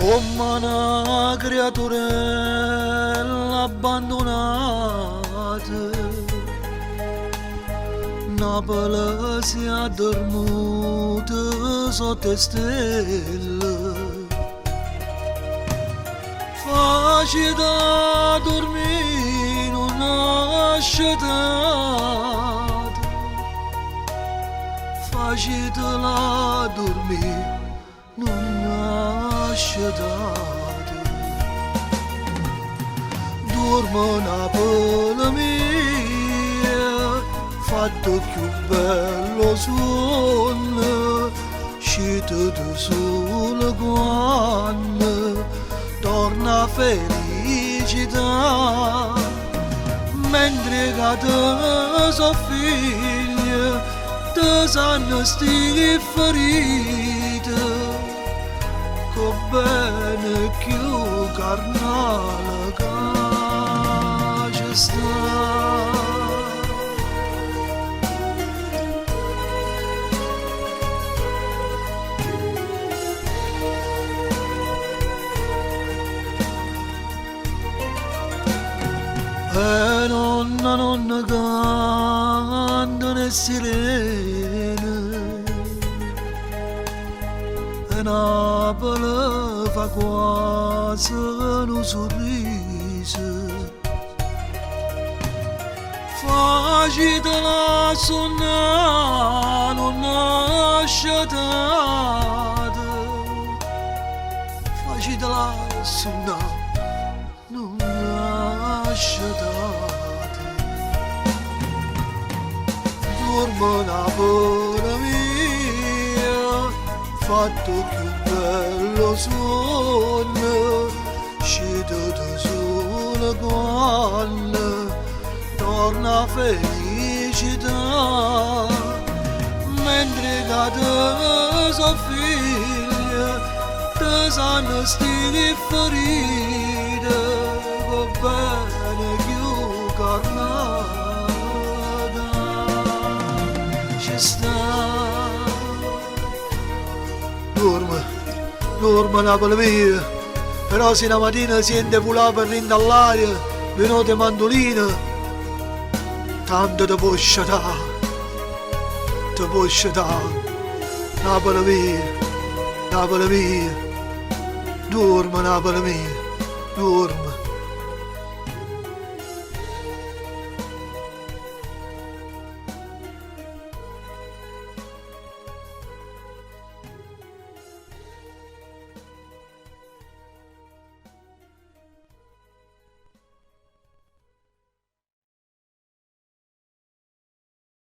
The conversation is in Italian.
Come una creaturella abbandonata, Napoli si è addormuta sotto le stelle, facile dormire in una sciatata, facile dormire in una sciatata. Dormo Napoli mia, fatto più bello sonno, scito solo quando torna felicità, mentre che te so figlia, te sanno sti ferite, che bene più carnale che ci sta. E nonna canta le sirene, e Napoli fa quasi un sorriso, facitela suonare una sciatata, facitela suonare sciatate. Dormo Napoli mia, fatto più bello sonno, scito solo quando torna felicità, mentre che te so figlia, te sanno sti ferite, che bene più carnata ci sta. Dormo Napoli mia, però se una mattina sente volare per all'aria le note mandoline, tanto ti può sciatare, Napoli mia, dormo Napoli mia, dormo.